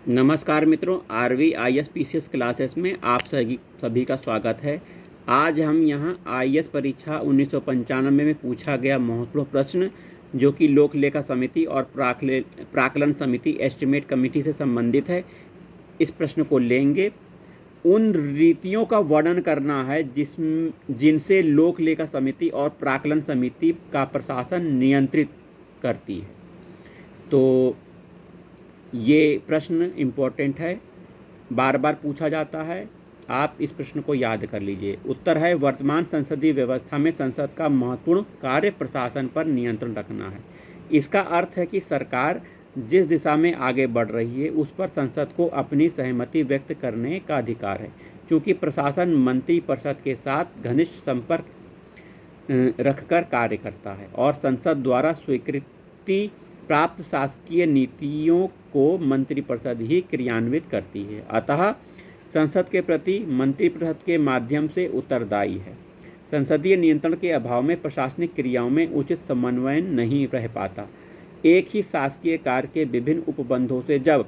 नमस्कार मित्रों, RV IAS PCS classes में आप सभी का स्वागत है। आज हम यहाँ आईएएस परीक्षा 1995 में पूछा गया महत्वपूर्ण प्रश्न जो कि लोक लेखा समिति और प्राक्कलन समिति एस्टिमेट कमेटी से संबंधित है, इस प्रश्न को लेंगे। उन रीतियों का वर्णन करना है जिनसे लोक लेखा समिति और प्राक्कलन समिति का प्रशासन नियंत्रित करती है। तो ये प्रश्न इम्पोर्टेंट है, बार बार पूछा जाता है, आप इस प्रश्न को याद कर लीजिए। उत्तर है, वर्तमान संसदीय व्यवस्था में संसद का महत्वपूर्ण कार्य प्रशासन पर नियंत्रण रखना है। इसका अर्थ है कि सरकार जिस दिशा में आगे बढ़ रही है उस पर संसद को अपनी सहमति व्यक्त करने का अधिकार है। चूँकि प्रशासन मंत्रिपरिषद के साथ घनिष्ठ संपर्क रखकर कार्य करता है और संसद द्वारा स्वीकृति प्राप्त शासकीय नीतियों को मंत्रिपरिषद ही क्रियान्वित करती है, अतः संसद के प्रति मंत्रिपरिषद के माध्यम से उत्तरदायी है। संसदीय नियंत्रण के अभाव में प्रशासनिक क्रियाओं में उचित समन्वय नहीं रह पाता। एक ही शासकीय कार्य के विभिन्न उपबंधों से जब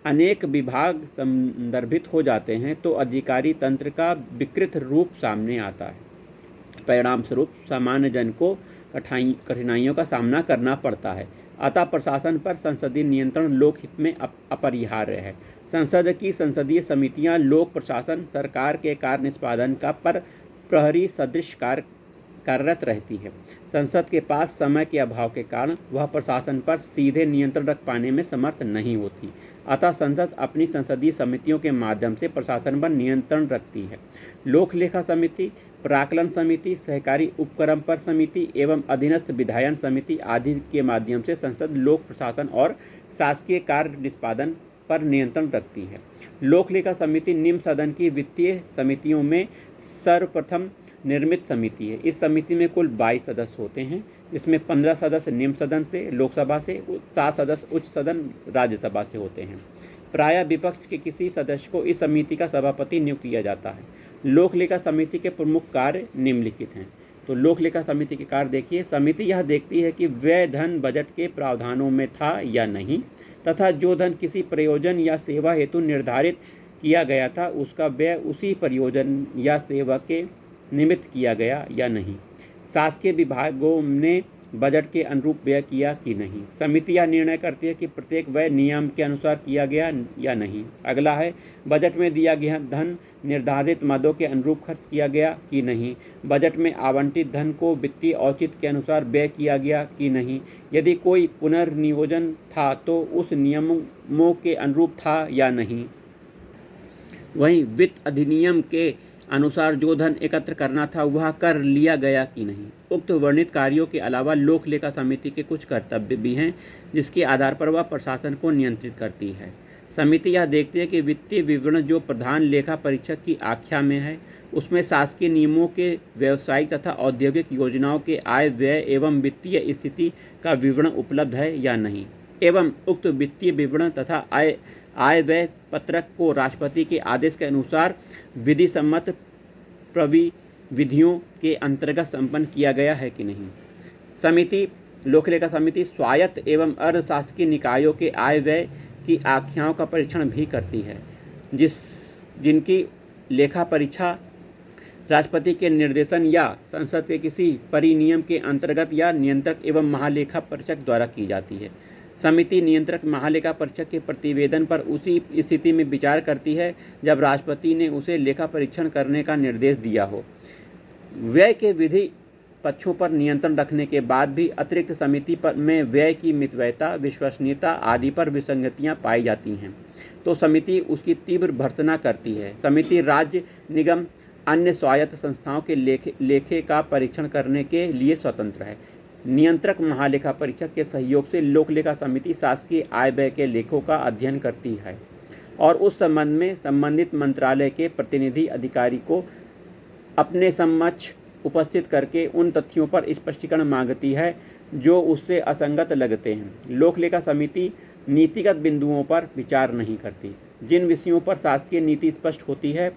अनेक विभाग संदर्भित हो जाते हैं तो अधिकारी तंत्र का विकृत रूप सामने आता है। परिणाम स्वरूप सामान्य जन को कठिनाइयों का सामना करना पड़ता है। अतः प्रशासन पर संसदीय नियंत्रण लोकहित में अपरिहार्य है। संसद की संसदीय समितियां लोक प्रशासन सरकार के कार्य निष्पादन का पर प्रहरी सदृश कार्यरत रहती है। संसद के पास समय के अभाव के कारण वह प्रशासन पर सीधे नियंत्रण रख पाने में समर्थ नहीं होती, अतः संसद अपनी संसदीय समितियों के माध्यम से प्रशासन पर नियंत्रण रखती है। लोक लेखा समिति, प्राक्कलन समिति, सहकारी उपक्रम पर समिति एवं अधीनस्थ विधायन समिति आदि के माध्यम से संसद लोक प्रशासन और शासकीय कार्य निष्पादन पर नियंत्रण रखती है। लोक लेखा समिति निम्न सदन की वित्तीय समितियों में सर्वप्रथम निर्मित समिति है। इस समिति में कुल 22 सदस्य होते हैं, जिसमें 15 सदस्य निम्न सदन से, लोकसभा से, 7 सदस्य उच्च सदन राज्यसभा से होते हैं। प्रायः विपक्ष के किसी सदस्य को इस समिति का सभापति नियुक्त किया जाता है। लोक लेखा समिति के प्रमुख कार्य निम्नलिखित हैं। तो लोक लेखा समिति के कार्य देखिए। समिति यह देखती है कि व्यय धन बजट के प्रावधानों में था या नहीं, तथा जो धन किसी प्रयोजन या सेवा हेतु निर्धारित किया गया था उसका व्यय उसी प्रयोजन या सेवा के निमित्त किया गया या नहीं। शासकीय विभागों ने बजट के अनुरूप व्यय किया कि नहीं। समिति यह निर्णय करती है कि प्रत्येक व्यय नियम के अनुसार किया गया या नहीं। अगला है, बजट में दिया गया धन निर्धारित मदों के अनुरूप खर्च किया गया कि नहीं। बजट में आवंटित धन को वित्तीय औचित्य के अनुसार व्यय किया गया कि नहीं। यदि कोई पुनर्नियोजन था तो उस नियमों के अनुरूप था या नहीं। वहीं वित्त अधिनियम के अनुसार जो धन एकत्र करना था वह कर लिया गया कि नहीं। उक्त वर्णित कार्यों के अलावा लोक लेखा समिति के कुछ कर्तव्य भी हैं जिसके आधार पर वह प्रशासन को नियंत्रित करती है। समिति यह देखती है कि वित्तीय विवरण जो प्रधान लेखा परीक्षक की आख्या में है उसमें शासकीय नियमों के व्यावसायिक तथा औद्योगिक योजनाओं के आय व्यय एवं वित्तीय स्थिति का विवरण उपलब्ध है या नहीं, एवं उक्त वित्तीय विवरण तथा आय व्यय पत्रक को राष्ट्रपति के आदेश के अनुसार विधि सम्मत प्रविधियों के अंतर्गत संपन्न किया गया है कि नहीं। समिति, लोक लेखा समिति स्वायत्त एवं अर्धशासकीय निकायों के आय व्यय की आख्याओं का परीक्षण भी करती है, जिनकी लेखा परीक्षा राष्ट्रपति के निर्देशन या संसद के किसी परिनियम के अंतर्गत या नियंत्रक एवं महालेखा परीक्षक द्वारा की जाती है। समिति नियंत्रक महालेखा परीक्षक के प्रतिवेदन पर उसी स्थिति में विचार करती है जब राष्ट्रपति ने उसे लेखा परीक्षण करने का निर्देश दिया हो। व्यय के विधि पक्षों पर नियंत्रण रखने के बाद भी अतिरिक्त समिति पर में व्यय की मितव्ययता, विश्वसनीयता आदि पर विसंगतियां पाई जाती हैं तो समिति उसकी तीव्र भर्त्सना करती है। समिति राज्य, निगम, अन्य स्वायत्त संस्थाओं के लेखे का परीक्षण करने के लिए स्वतंत्र है। नियंत्रक महालेखा परीक्षक के सहयोग से लोक लेखा समिति शासकीय आय व्यय के लेखों का अध्ययन करती है और उस संबंध में संबंधित मंत्रालय के प्रतिनिधि अधिकारी को अपने समक्ष उपस्थित करके उन तथ्यों पर स्पष्टीकरण मांगती है जो उससे असंगत लगते हैं। लोक लेखा समिति नीतिगत बिंदुओं पर विचार नहीं करती। जिन विषयों पर शासकीय नीति स्पष्ट होती है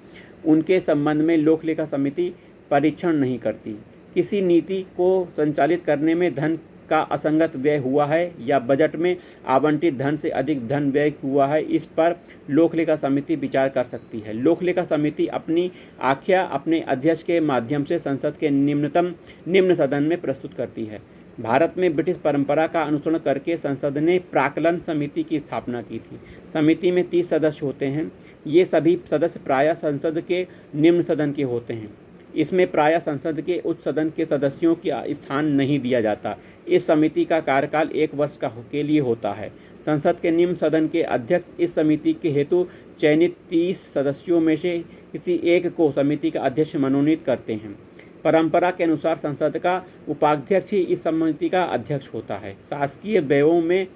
उनके संबंध में लोक लेखा समिति परीक्षण नहीं करती। किसी नीति को संचालित करने में धन का असंगत व्यय हुआ है या बजट में आवंटित धन से अधिक धन व्यय हुआ है, इस पर लोक लेखा समिति विचार कर सकती है। लोक लेखा समिति अपनी आख्या अपने अध्यक्ष के माध्यम से संसद के निम्न सदन में प्रस्तुत करती है। भारत में ब्रिटिश परंपरा का अनुसरण करके संसद ने प्राक्कलन समिति की स्थापना की थी। समिति में 30 सदस्य होते हैं। ये सभी सदस्य प्रायः संसद के निम्न सदन के होते हैं। इसमें प्रायः संसद के उच्च सदन के सदस्यों की स्थान नहीं दिया जाता। इस समिति का कार्यकाल 1 वर्ष के लिए होता है। संसद के निम्न सदन के अध्यक्ष इस समिति के हेतु चयनित 30 सदस्यों में से किसी एक को समिति का अध्यक्ष मनोनीत करते हैं। परंपरा के अनुसार संसद का उपाध्यक्ष ही इस समिति का अध्यक्ष होता है। शासकीय व्ययों में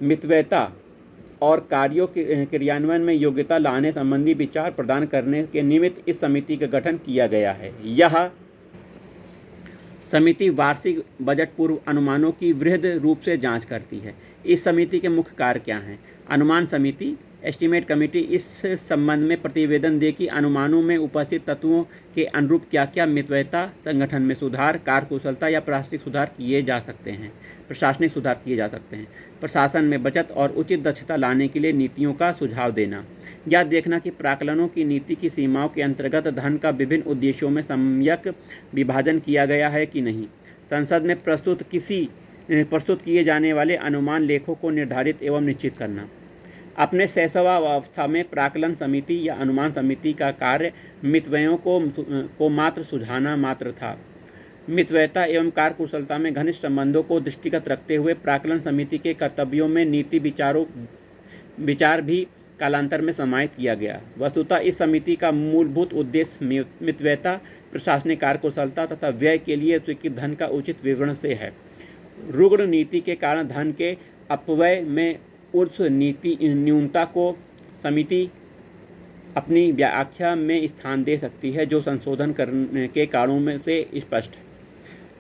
मितव्ययता और कार्यों के क्रियान्वयन में योग्यता लाने संबंधी विचार प्रदान करने के निमित्त इस समिति का गठन किया गया है। यह समिति वार्षिक बजट पूर्व अनुमानों की वृहद रूप से जांच करती है। इस समिति के मुख्य कार्य क्या हैं? अनुमान समिति एस्टीमेट कमेटी इस संबंध में प्रतिवेदन दे कि अनुमानों में उपस्थित तत्वों के अनुरूप क्या क्या मितव्ययता, संगठन में सुधार, कार्यकुशलता या प्रशासनिक सुधार किए जा सकते हैं। प्रशासन में बचत और उचित दक्षता लाने के लिए नीतियों का सुझाव देना। यह देखना कि प्राक्कलनों की नीति की सीमाओं के अंतर्गत धन का विभिन्न उद्देश्यों में सम्यक विभाजन किया गया है कि नहीं। संसद में प्रस्तुत किए जाने वाले अनुमान लेखों को निर्धारित एवं निश्चित करना। अपने शैशवावस्था में प्राक्कलन समिति या अनुमान समिति का कार्य मितव्ययों को मात्र सुझाना मात्र था। मितव्ययता एवं कार्यकुशलता में घनिष्ठ संबंधों को दृष्टिगत रखते हुए प्राक्कलन समिति के कर्तव्यों में नीति विचार भी कालांतर में समाहित किया गया। वस्तुतः इस समिति का मूलभूत उद्देश्य मितव्ययता, प्रशासनिक कार्यकुशलता तथा व्यय के लिए स्वीकृत धन का उचित विवरण से है। रुग्ण नीति के कारण धन के अपव्यय में उस न्यूनता को समिति अपनी व्याख्या में स्थान दे सकती है जो संशोधन करने के कारणों में से स्पष्ट है।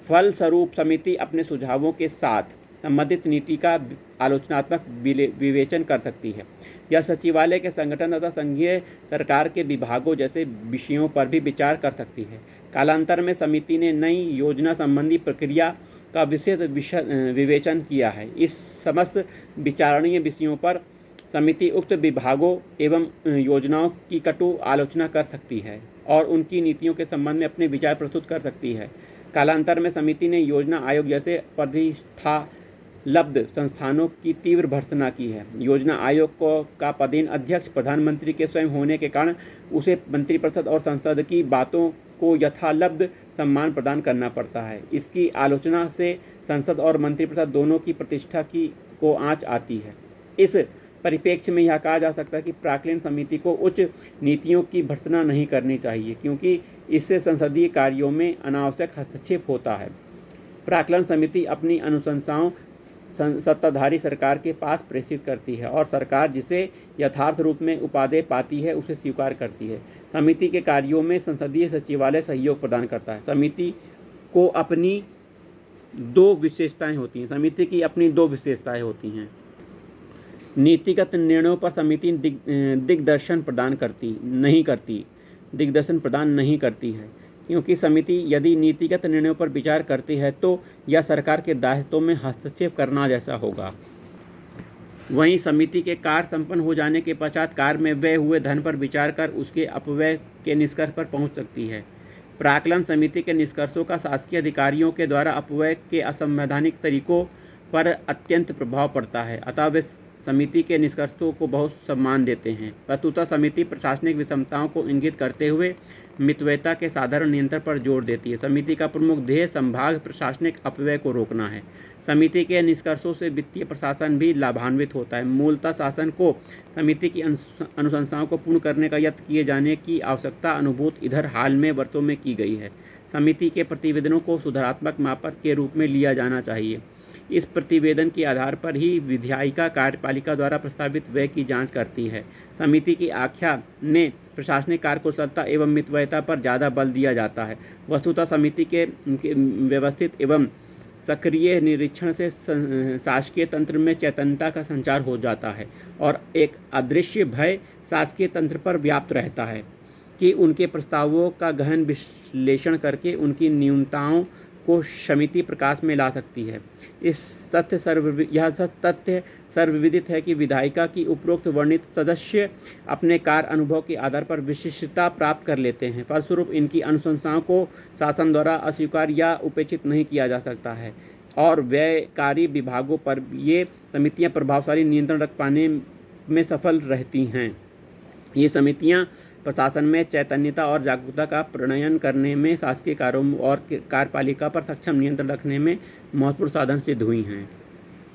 फलस्वरूप समिति अपने सुझावों के साथ संबंधित नीति का आलोचनात्मक विवेचन कर सकती है। यह सचिवालय के संगठन तथा संघीय सरकार के विभागों जैसे विषयों पर भी विचार कर सकती है। कालांतर में समिति ने नई योजना संबंधी प्रक्रिया का विशेष विवेचन किया है। इस समस्त विचारणीय विषयों पर समिति उक्त विभागों एवं योजनाओं की कटु आलोचना कर सकती है और उनकी नीतियों के संबंध में अपने विचार प्रस्तुत कर सकती है। कालांतर में समिति ने योजना आयोग जैसे प्रतिष्ठालब्ध संस्थानों की तीव्र भर्त्सना की है। योजना आयोग का पदेन अध्यक्ष प्रधानमंत्री के स्वयं होने के कारण उसे मंत्रिपरिषद और संसद की बातों को यथालब्ध सम्मान प्रदान करना पड़ता है। इसकी आलोचना से संसद और मंत्रिपरिषद दोनों की प्रतिष्ठा को आंच आती है। इस परिप्रेक्ष्य में यह कहा जा सकता है कि प्राक्कलन समिति को उच्च नीतियों की भर्त्सना नहीं करनी चाहिए, क्योंकि इससे संसदीय कार्यों में अनावश्यक हस्तक्षेप होता है। प्राक्कलन समिति अपनी अनुशंसाओं सत्ताधारी सरकार के पास प्रेषित करती है और सरकार जिसे यथार्थ रूप में उपादेय पाती है उसे स्वीकार करती है। समिति के कार्यों में संसदीय सचिवालय सहयोग प्रदान करता है। समिति को अपनी दो विशेषताएं होती हैं। समिति की अपनी दो विशेषताएं होती हैं। नीतिगत निर्णयों पर समिति दिग्दर्शन प्रदान नहीं करती है, क्योंकि समिति यदि नीतिगत निर्णयों पर विचार करती है तो यह सरकार के दायित्वों में हस्तक्षेप करना जैसा होगा। वहीं समिति के कार्य संपन्न हो जाने के पश्चात कार्य में व्यय हुए धन पर विचार कर उसके अपव्यय के निष्कर्ष पर पहुंच सकती है। प्राक्कलन समिति के निष्कर्षों का शासकीय अधिकारियों के द्वारा अपव्यय के असंवैधानिक तरीकों पर अत्यंत प्रभाव पड़ता है, अतः वे समिति के निष्कर्षों को बहुत सम्मान देते हैं। वस्तुतः समिति प्रशासनिक विषमताओं को इंगित करते हुए मितव्ययता के साधारण नियंत्रण पर जोर देती है। समिति का प्रमुख ध्येय संभाग प्रशासनिक अपव्यय को रोकना है। समिति के निष्कर्षों से वित्तीय प्रशासन भी लाभान्वित होता है। मूलतः शासन को समिति की अनुशंसाओं को पूर्ण करने का यत्न किए जाने की आवश्यकता अनुभूत इधर हाल में वर्षों में की गई है। समिति के प्रतिवेदनों को सुधारात्मक मापक के रूप में लिया जाना चाहिए। इस प्रतिवेदन के आधार पर ही विधायिका कार्यपालिका द्वारा प्रस्तावित व्यय की जांच करती है। समिति की आख्या में प्रशासनिक कार्यकुशलता एवं मितव्ययता पर ज़्यादा बल दिया जाता है। वस्तुतः समिति के व्यवस्थित एवं सक्रिय निरीक्षण से शासकीय तंत्र में चैतन्यता का संचार हो जाता है और एक अदृश्य भय शासकीय तंत्र पर व्याप्त रहता है कि उनके प्रस्तावों का गहन विश्लेषण करके उनकी न्यूनताओं को समिति प्रकाश में ला सकती है। यह तथ्य सर्वविदित है कि विधायिका की उपरोक्त वर्णित सदस्य अपने कार्य अनुभव के आधार पर विशिष्टता प्राप्त कर लेते हैं। फलस्वरूप इनकी अनुशंसाओं को शासन द्वारा अस्वीकार या उपेक्षित नहीं किया जा सकता है और व्ययकारी विभागों पर ये समितियां प्रभावशाली नियंत्रण रख पाने में सफल रहती हैं। ये समितियां प्रशासन में चैतन्यता और जागरूकता का प्रणयन करने में, शासकीय कार्यों और कार्यपालिका पर सक्षम नियंत्रण रखने में महत्वपूर्ण साधन सिद्ध हुई हैं।